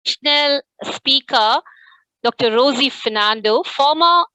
motivational speaker, Dr. Rosy Fernando, former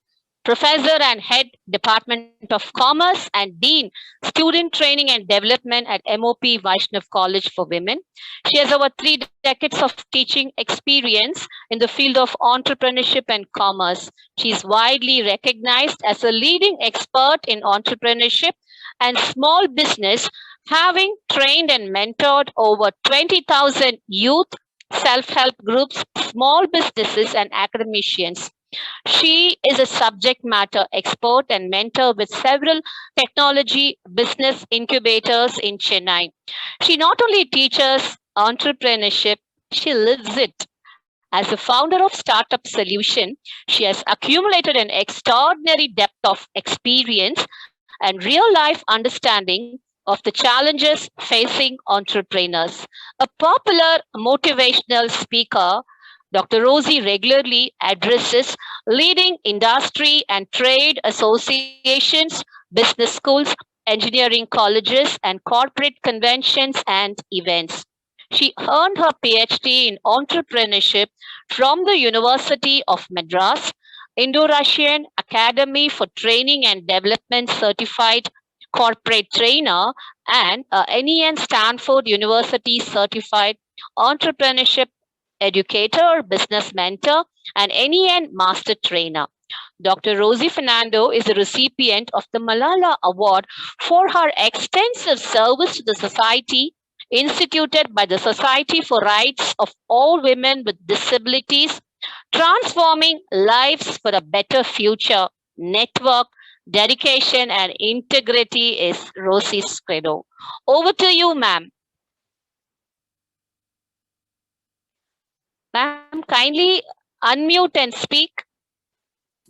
professor and head Department of Commerce and Dean Student Training and Development at MOP Vaishnav College for Women. She has over 3 decades of teaching experience in the field of entrepreneurship and commerce. She is widely recognized as a leading expert in entrepreneurship and small business, having trained and mentored over 20,000 youth, self help groups, small businesses, and academicians. She is a subject matter expert and mentor with several technology business incubators in Chennai. She not only teaches entrepreneurship, she lives it. As a founder of Startup Solution, she has accumulated an extraordinary depth of experience and real life understanding of the challenges facing entrepreneurs. A popular motivational speaker, Dr. Rosy regularly addresses leading industry and trade associations, business schools, engineering colleges, and corporate conventions and events. She earned her PhD in entrepreneurship from the University of Madras, Indo-Russian Academy for Training and Development Certified Corporate Trainer, and NEN Stanford University Certified Entrepreneurship Educator, Business Mentor, and NEN Master Trainer. Dr. Rosy Fernando is a recipient of the Malala Award for her extensive service to the society instituted by the Society for Rights of All Women with Disabilities, transforming lives for a better future. Network, dedication, and integrity is Rosy's credo. Over to you, ma'am. Ma'am, kindly unmute and speak.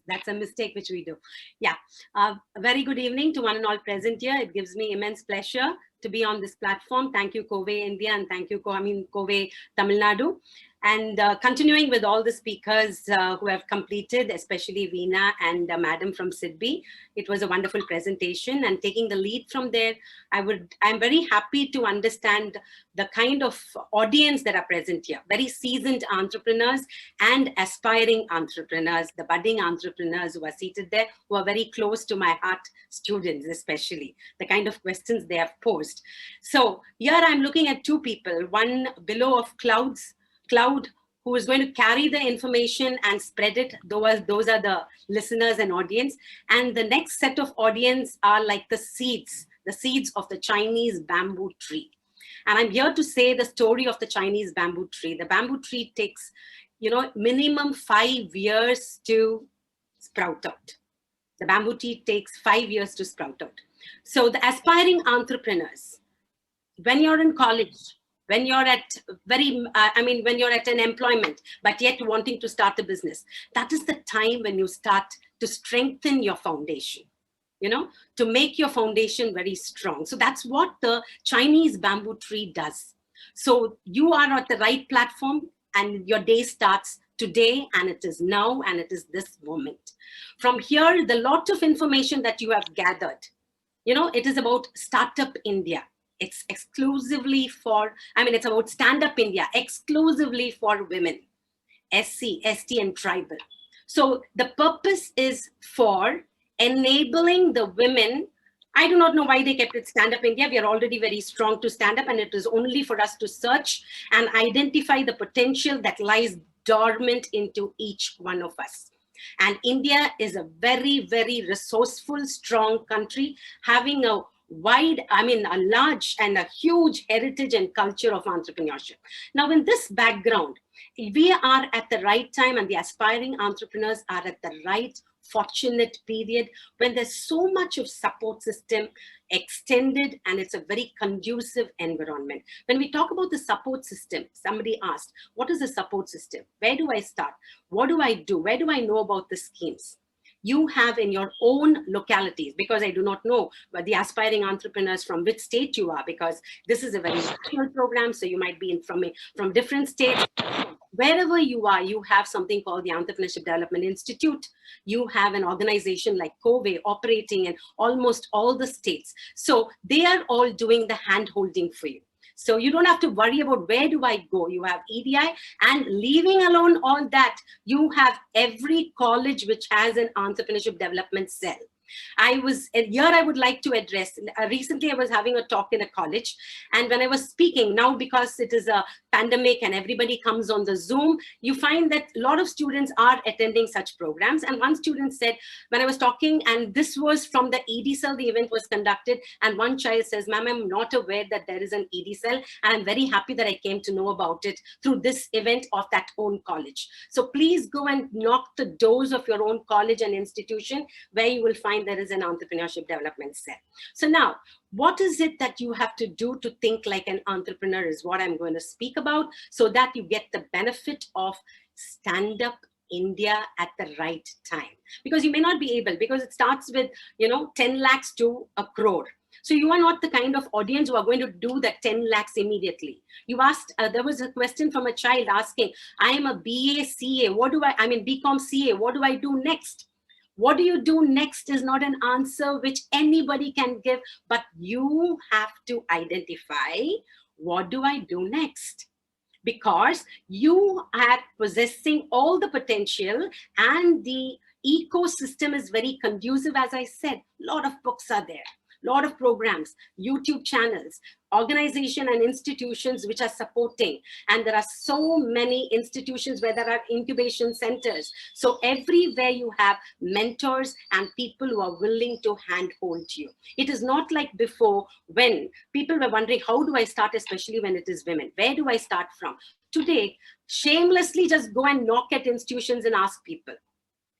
That's a mistake which we do. Yeah. A very good evening to one and all present here. It gives me immense pleasure to be on this platform. Thank you, COWE India, and thank you, COWE Tamil Nadu. And continuing with all the speakers who have completed, especially Veena and Madam from SIDBI, it was a wonderful presentation. And taking the lead from there, I'm very happy to understand the kind of audience that are present here. Very seasoned entrepreneurs and aspiring entrepreneurs, the budding entrepreneurs who are seated there, who are very close to my heart, students especially, the kind of questions they have posed. So here I'm looking at two people, one below of cloud who is going to carry the information and spread it. Those are the listeners and audience. And the next set of audience are like the seeds of the Chinese bamboo tree. And I'm here to say the story of the Chinese bamboo tree. The bamboo tree takes, minimum 5 years to sprout out. The bamboo tree takes 5 years to sprout out. So the aspiring entrepreneurs, when you're in college, when you're at when you're at an employment, but yet wanting to start a business, that is the time when you start to strengthen your foundation, to make your foundation very strong. So that's what the Chinese bamboo tree does. So you are at the right platform and your day starts today, and it is now, and it is this moment. From here, the lot of information that you have gathered, it is about Startup India. It's exclusively for, it's about Stand Up India, exclusively for women, SC, ST, and tribal. So the purpose is for enabling the women. I do not know why they kept it Stand Up India. We are already very strong to stand up, and it is only for us to search and identify the potential that lies dormant into each one of us. And India is a very, very resourceful, strong country, having a large and a huge heritage and culture of entrepreneurship. Now, in this background, we are at the right time, and the aspiring entrepreneurs are at the right fortunate period when there's so much of support system extended, and it's a very conducive environment. When we talk about the support system, somebody asked, what is the support system? Where do I start? What do I do? Where do I know about the schemes you have in your own localities? Because I do not know the aspiring entrepreneurs from which state you are, because this is a very national program. So you might be from different states. Wherever you are, you have something called the Entrepreneurship Development Institute. You have an organization like COWE operating in almost all the states. So they are all doing the hand holding for you. So you don't have to worry about where do I go. You have EDI, and leaving alone all that, you have every college which has an entrepreneurship development cell. I would like to address, recently I was having a talk in a college, and when I was speaking, now because it is a pandemic and everybody comes on the Zoom, you find that a lot of students are attending such programs. And one student said, when I was talking, and this was from the ED cell, the event was conducted, and one child says, ma'am, I'm not aware that there is an ED cell, and I'm very happy that I came to know about it through this event of that own college. So please go and knock the doors of your own college and institution where you will find there is an entrepreneurship development cell. So now, what is it that you have to do to think like an entrepreneur is what I'm going to speak about, so that you get the benefit of Stand Up India at the right time. Because you may not be able, because it starts with, 10 lakhs to a crore. So you are not the kind of audience who are going to do that 10 lakhs immediately. You asked, there was a question from a child asking, I am a BA CA, BCom CA, what do I do next? What do you do next is not an answer which anybody can give, but you have to identify, what do I do next? Because you are possessing all the potential, and the ecosystem is very conducive. As I said, a lot of books are there, a lot of programs, YouTube channels, organization and institutions which are supporting. And there are so many institutions where there are incubation centers. So everywhere you have mentors and people who are willing to handhold you. It is not like before, when people were wondering, how do I start, especially when it is women? Where do I start from? Today, shamelessly just go and knock at institutions and ask people.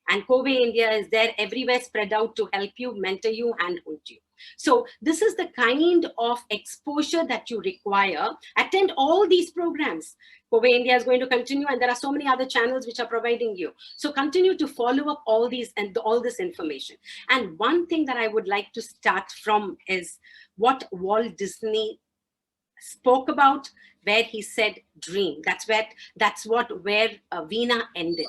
And COWE India is there everywhere, spread out to help you, mentor you, handhold you. So this is the kind of exposure that you require. Attend all these programs. COWE India is going to continue, and there are so many other channels which are providing you. So continue to follow up all these and all this information. And one thing that I would like to start from is what Walt Disney spoke about, where he said dream. That's where Veena ended.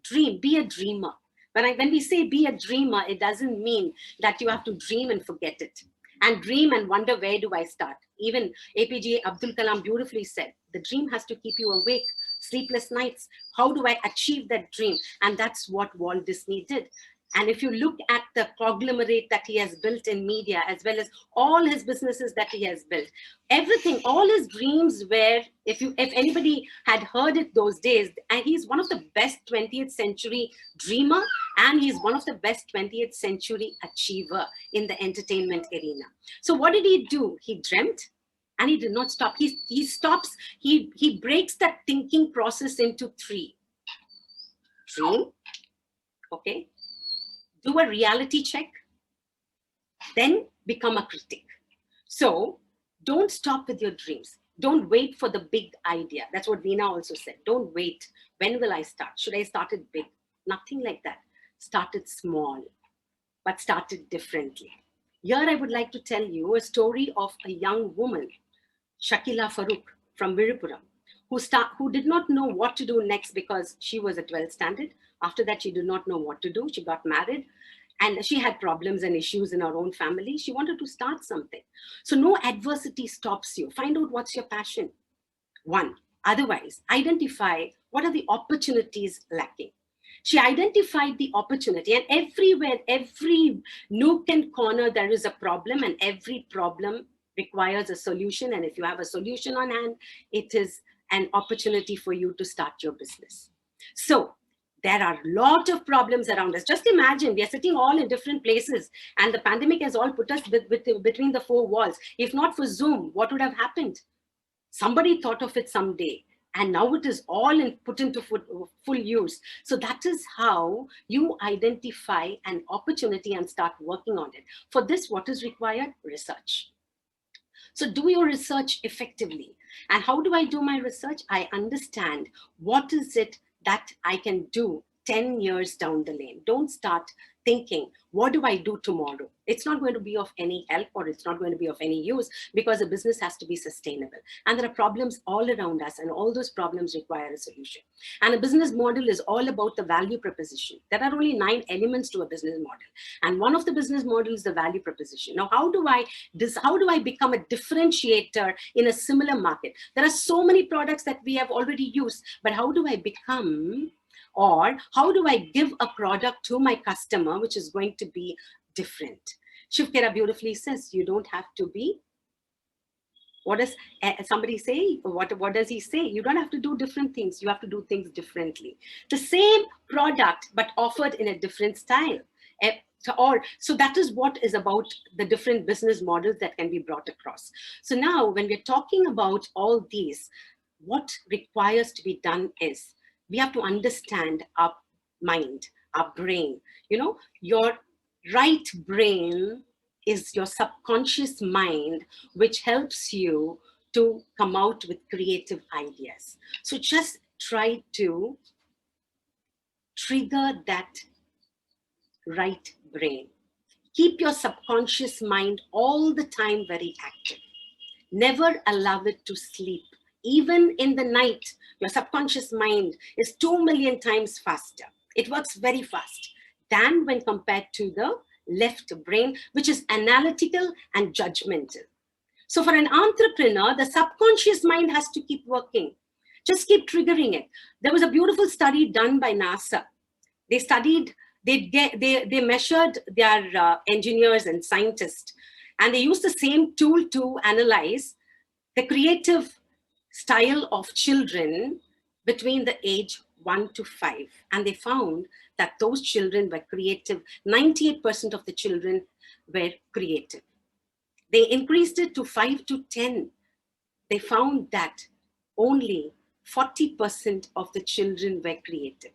Dream, be a dreamer. When we say be a dreamer, it doesn't mean that you have to dream and forget it. And dream and wonder, where do I start? Even APJ Abdul Kalam beautifully said, the dream has to keep you awake, sleepless nights. How do I achieve that dream? And that's what Walt Disney did. And if you look at the conglomerate that he has built in media, as well as all his businesses that he has built, everything, all his dreams were, if anybody had heard it those days, and he's one of the best 20th century dreamer, and he's one of the best 20th century achiever in the entertainment arena. So what did he do? He dreamt, and he did not stop. He breaks that thinking process into three. Dream, okay? Do a reality check, then become a critic. So don't stop with your dreams. Don't wait for the big idea. That's what Veena also said. Don't wait. When will I start? Should I start it big? Nothing like that. Start it small, but start it differently. Here I would like to tell you a story of a young woman, Shakila Farooq from Virupuram, who did not know what to do next because she was a 12th standard. After that, she did not know what to do. She got married, and she had problems and issues in her own family. She wanted to start something. So no adversity stops you. Find out what's your passion. One. Otherwise, identify what are the opportunities lacking. She identified the opportunity, and everywhere, every nook and corner, there is a problem, and every problem requires a solution. And if you have a solution on hand, it is an opportunity for you to start your business. So there are a lot of problems around us. Just imagine, we are sitting all in different places, and the pandemic has all put us between the four walls. If not for Zoom, what would have happened? Somebody thought of it someday, and now it is all put into full use. So that is how you identify an opportunity and start working on it. For this, what is required? Research. So do your research effectively. And how do I do my research? I understand what is it that I can do 10 years down the lane. Don't start thinking, what do I do tomorrow? It's not going to be of any help, or it's not going to be of any use, because a business has to be sustainable. And there are problems all around us, and all those problems require a solution. And a business model is all about the value proposition. There are only 9 elements to a business model. And one of the business models is the value proposition. Now, how do I become a differentiator in a similar market? There are so many products that we have already used, but how do I become, or how do I give a product to my customer which is going to be different? Shiv Khera beautifully says, you don't have to be, what does somebody say? What does he say? You don't have to do different things. You have to do things differently. The same product, but offered in a different style. So that is what is about the different business models that can be brought across. So now when we're talking about all these, what requires to be done is, we have to understand our mind, our brain. You know, your right brain is your subconscious mind, which helps you to come out with creative ideas. So just try to trigger that right brain. Keep your subconscious mind all the time very active. Never allow it to sleep. Even in the night, your subconscious mind is 2 million times faster. It works very fast than when compared to the left brain, which is analytical and judgmental. So for an entrepreneur, the subconscious mind has to keep working. Just keep triggering it. There was a beautiful study done by NASA. They studied, they measured their engineers and scientists, and they used the same tool to analyze the creative style of children between the age 1 to 5. And they found that those children were creative. 98% of the children were creative. They increased it to 5 to 10. They found that only 40% of the children were creative.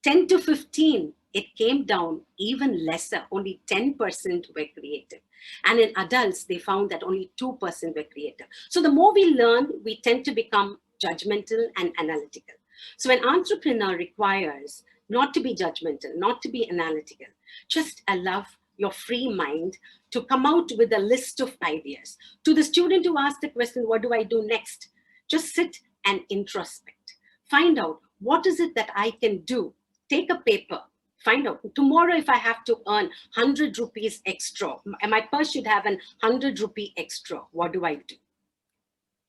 10 to 15, it came down even lesser. Only 10% were creative. And in adults, they found that only 2% were creative. So the more we learn, we tend to become judgmental and analytical. So an entrepreneur requires not to be judgmental, not to be analytical. Just allow your free mind to come out with a list of ideas. To the student who asked the question, what do I do next? Just sit and introspect. Find out, what is it that I can do? Take a paper. Find out, tomorrow if I have to earn 100 rupees extra, my purse should have an 100 rupee extra. What do I do?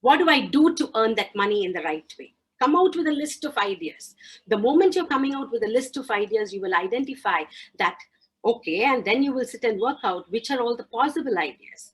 What do I do to earn that money in the right way? Come out with a list of ideas. The moment you're coming out with a list of ideas, you will identify that, okay, and then you will sit and work out which are all the possible ideas.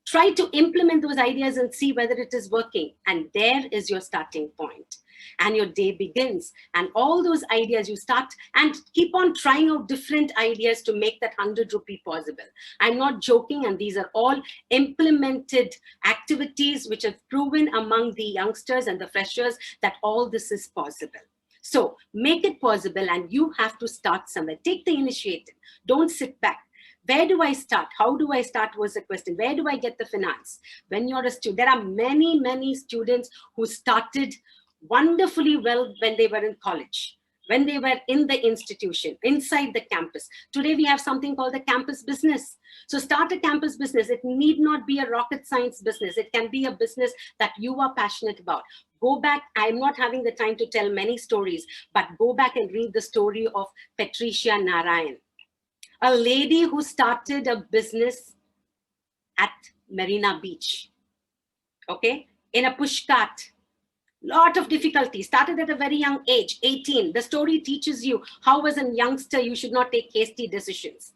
Try to implement those ideas and see whether it is working. And there is your starting point. And your day begins. And all those ideas you start and keep on trying out different ideas to make that 100 rupee possible. I'm not joking. And these are all implemented activities which have proven among the youngsters and the freshers that all this is possible. So make it possible, and you have to start somewhere. Take the initiative. Don't sit back. Where do I start? How do I start was the question. Where do I get the finance? When you're a student, there are many, many students who started wonderfully well when they were in college, when they were in the institution, inside the campus. Today, we have something called the campus business. So start a campus business. It need not be a rocket science business. It can be a business that you are passionate about. Go back. I'm not having the time to tell many stories, but go back and read the story of Patricia Narayan, a lady who started a business at Marina Beach, okay, in a push cart. Lot of difficulty, started at a very young age, 18. The story teaches you how as a youngster, you should not take hasty decisions.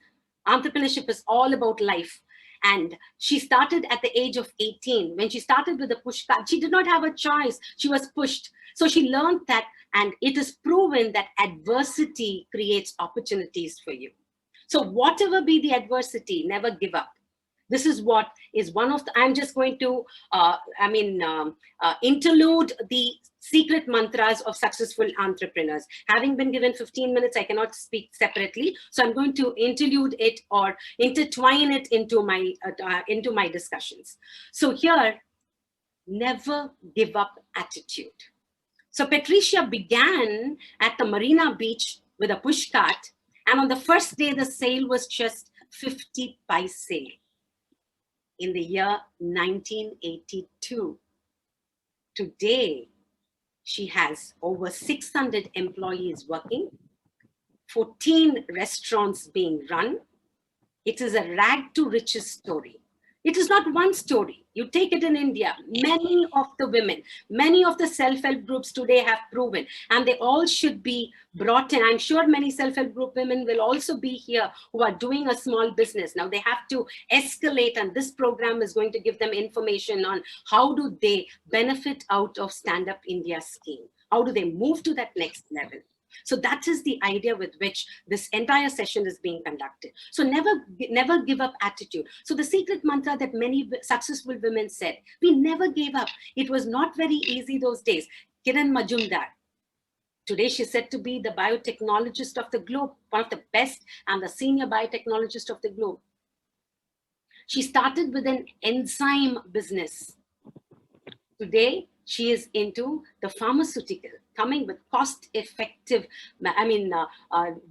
Entrepreneurship is all about life. And she started at the age of 18. When she started with the push cart, she did not have a choice. She was pushed. So she learned that, and it is proven that adversity creates opportunities for you. So whatever be the adversity, never give up. This is what is one of the, I'm just going to, interlude the secret mantras of successful entrepreneurs. Having been given 15 minutes, I cannot speak separately. So I'm going to interlude it or intertwine it into my discussions. So here, never give up attitude. So Patricia began at the Marina Beach with a push cart, And on the first day, the sale was just 50 paise in the year 1982. Today, she has over 600 employees working, 14 restaurants being run. It is a rag to riches story. It is not one story. You take it in India, many of the women, many of the self-help groups today have proven, and they all should be brought in. I'm sure many self-help group women will also be here who are doing a small business. Now they have to escalate, and this program is going to give them information on how do they benefit out of Stand Up India scheme. How do they move to that next level? So that is the idea with which this entire session is being conducted. So never give up attitude. So the secret mantra that many successful women said, we never gave up. It was not very easy those days. Kiran Majumdar, today she's said to be the biotechnologist of the globe, one of the best and the senior biotechnologist of the globe. She started with an enzyme business. Today, she is into the pharmaceutical, coming with cost-effective,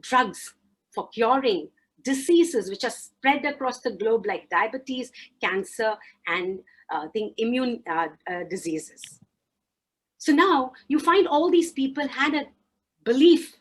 drugs for curing diseases which are spread across the globe like diabetes, cancer, and immune diseases. So now you find all these people had a belief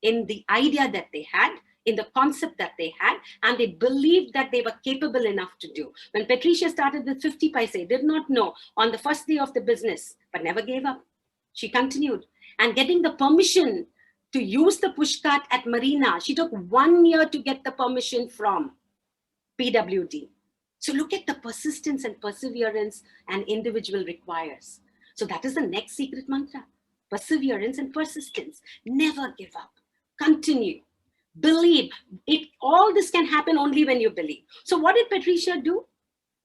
in the idea that they had, in the concept that they had, and they believed that they were capable enough to do. When Patricia started with 50 paise, did not know on the first day of the business, but never gave up. She continued. And getting the permission to use the pushcart at Marina, she took 1 year to get the permission from PWD. So look at the persistence and perseverance an individual requires. So that is the next secret mantra. Perseverance and persistence. Never give up. Continue. Believe. All this can happen only when you believe. So what did Patricia do?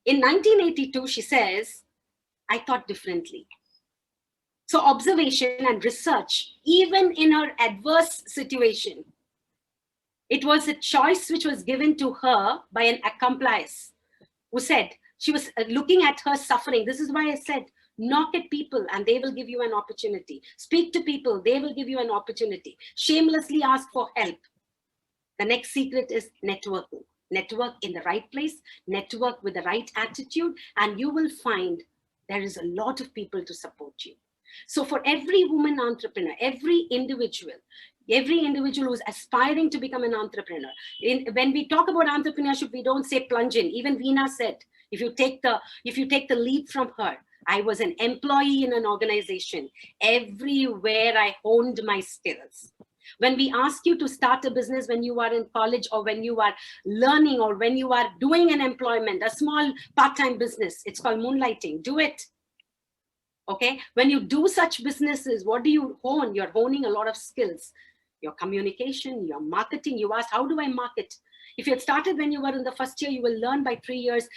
In 1982, she says, I thought differently. So observation and research, even in her adverse situation, it was a choice which was given to her by an accomplice who said, she was looking at her suffering. This is why I said, knock at people and they will give you an opportunity. Speak to people, they will give you an opportunity. Shamelessly ask for help. The next secret is networking. Network in the right place, network with the right attitude, and you will find there is a lot of people to support you. So for every woman entrepreneur, every individual who's aspiring to become an entrepreneur, when we talk about entrepreneurship, we don't say plunge in. Even Veena said, if you take the leap from her, I was an employee in an organization. Everywhere I honed my skills. When we ask you to start a business when you are in college or when you are learning or when you are doing an employment, a small part-time business, it's called moonlighting, do it. Okay, when you do such businesses, what do you hone? You're honing a lot of skills. Your communication, your marketing, you ask, how do I market? If you had started when you were in the first year, you will learn by 3 years,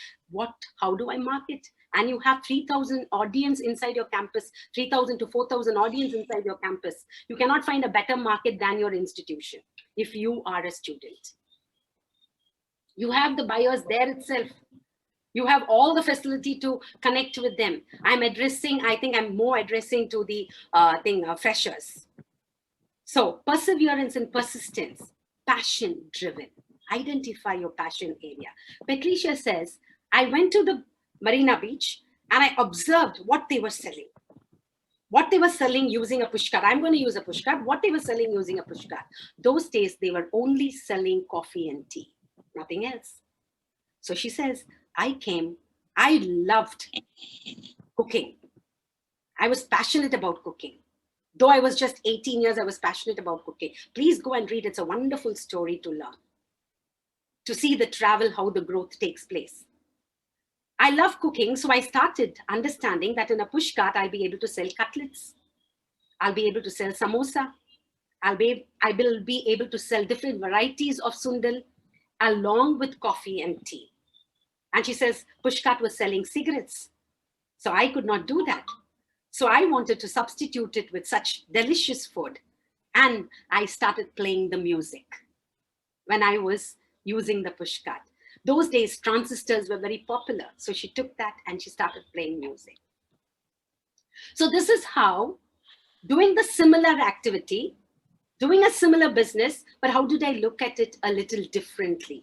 how do I market? And you have 3,000 audience inside your campus, 3,000 to 4,000 audience inside your campus. You cannot find a better market than your institution if you are a student. You have the buyers there itself. You have all the facility to connect with them. I think I'm more addressing to the freshers. So perseverance and persistence, passion driven. Identify your passion area. Patricia says, I went to the Marina Beach and I observed what they were selling. What they were selling using a pushcart. I'm going to use a pushcart. What they were selling using a pushcart. Those days, they were only selling coffee and tea, nothing else. So she says, I loved cooking. I was passionate about cooking. Though I was just 18 years, I was passionate about cooking. Please go and read. It's a wonderful story to learn, to see the travel, how the growth takes place. I love cooking, so I started understanding that in a pushcart, I'll be able to sell cutlets. I'll be able to sell samosa. I will be able to sell different varieties of sundal along with coffee and tea. And she says, pushcart was selling cigarettes. So I could not do that. So I wanted to substitute it with such delicious food. And I started playing the music when I was using the pushcart. Those days, transistors were very popular. So she took that and she started playing music. So this is how, doing the similar activity, doing a similar business, but how did I look at it a little differently?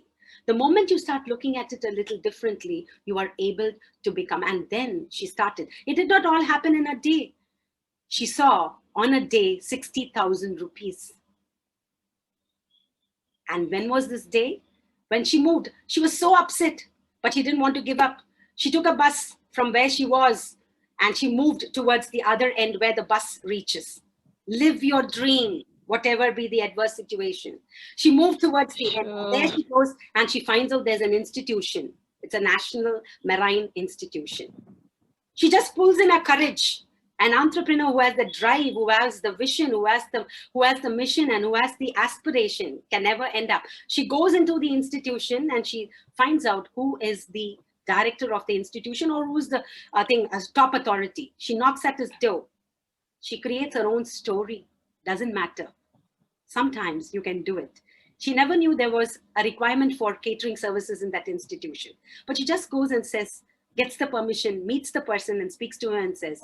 The moment you start looking at it a little differently, you are able to become. And then she started. It did not all happen in a day. She saw on a day 60,000 rupees. And when was this day? When she moved. She was so upset, but she didn't want to give up. She took a bus from where she was and she moved towards the other end where the bus reaches. Live your dream, whatever be the adverse situation. She moved towards the end. There she goes and she finds out there's an institution. It's a national marine institution. She just pulls in her courage. An entrepreneur who has the drive, who has the vision, who has the mission, and who has the aspiration can never end up. She goes into the institution and she finds out who is the director of the institution or who's the top authority. She knocks at his door. She creates her own story. Doesn't matter. Sometimes you can do it. She never knew there was a requirement for catering services in that institution. But she just goes and says, gets the permission, meets the person and speaks to her and says,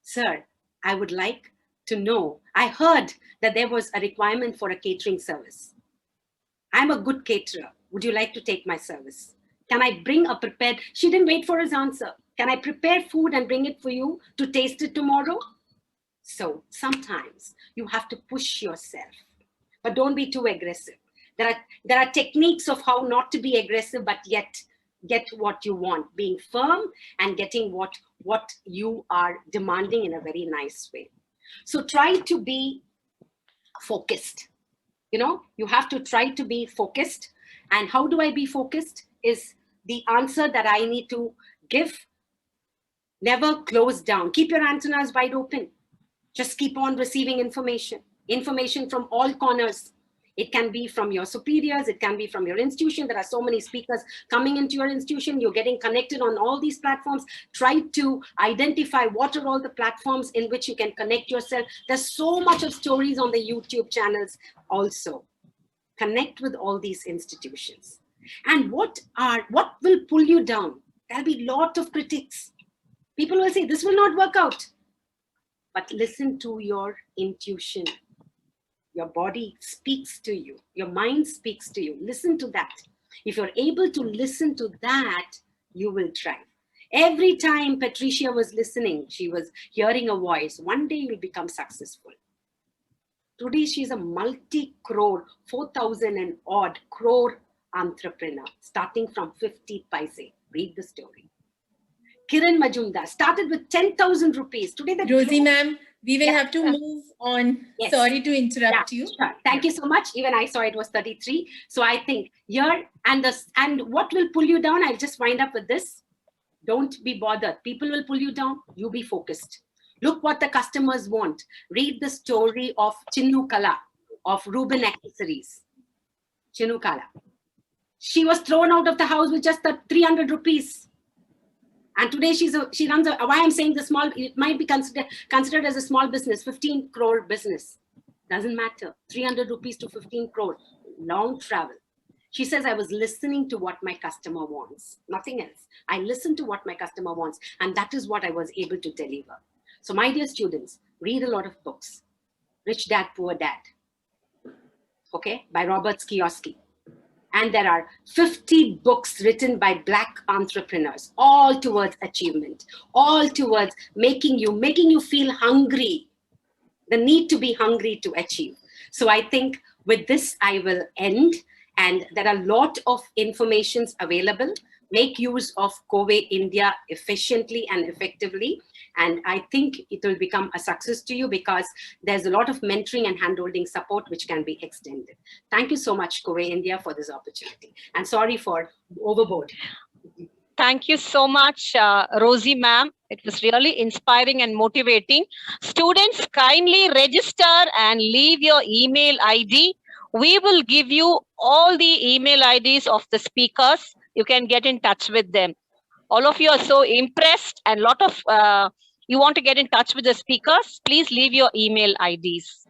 "Sir, I would like to know, I heard that there was a requirement for a catering service. I'm a good caterer. Would you like to take my service? Can I bring a prepared," she didn't wait for his answer. "Can I prepare food and bring it for you to taste it tomorrow?" So sometimes you have to push yourself, but don't be too aggressive. There are techniques of how not to be aggressive, but yet get what you want, being firm and getting what you are demanding in a very nice way. So try to be focused. You have to try to be focused. And how do I be focused is the answer that I need to give. Never close down. Keep your antennas wide open. Just keep on receiving information from all corners. It can be from your superiors. It can be from your institution. There are so many speakers coming into your institution. You're getting connected on all these platforms. Try to identify what are all the platforms in which you can connect yourself. There's so much of stories on the YouTube channels also. Connect with all these institutions. And what will pull you down? There'll be a lot of critics. People will say, this will not work out. But listen to your intuition. Your body speaks to you. Your mind speaks to you. Listen to that. If you're able to listen to that, you will thrive. Every time Patricia was listening, she was hearing a voice. One day you'll become successful. Today she's a multi-crore, 4,000 and odd crore entrepreneur, starting from 50 paise. Read the story. Kiran Majumdar started with 10,000 rupees. Today, Rosy ma'am, we will have to move on. Yes. Sorry to interrupt you. Sure. Thank you so much. Even I saw it was 33. So I think here and what will pull you down? I'll just wind up with this. Don't be bothered. People will pull you down. You be focused. Look what the customers want. Read the story of Chinnu Kala, of Reuben Accessories. Chinnu Kala. She was thrown out of the house with just the 300 rupees. And today she runs why I'm saying the small, it might be considered as a small business, 15 crore business. Doesn't matter. 300 rupees to 15 crore, long travel. She says, I was listening to what my customer wants, nothing else. I listened to what my customer wants, and that is what I was able to deliver. So my dear students, read a lot of books. Rich Dad, Poor Dad, okay, by Robert Kiyosaki. And there are 50 books written by Black entrepreneurs, all towards achievement, all towards making you feel hungry, the need to be hungry to achieve. So I think with this, I will end. And there are a lot of informations available. Make use of COWE India efficiently and effectively. And I think it will become a success to you because there's a lot of mentoring and handholding support which can be extended. Thank you so much, COWE India, for this opportunity. And sorry for overboard. Thank you so much, Rosy ma'am. It was really inspiring and motivating. Students, kindly register and leave your email ID. We will give you all the email IDs of the speakers. You can get in touch with them. All of you are so impressed and you want to get in touch with the speakers. Please leave your email IDs.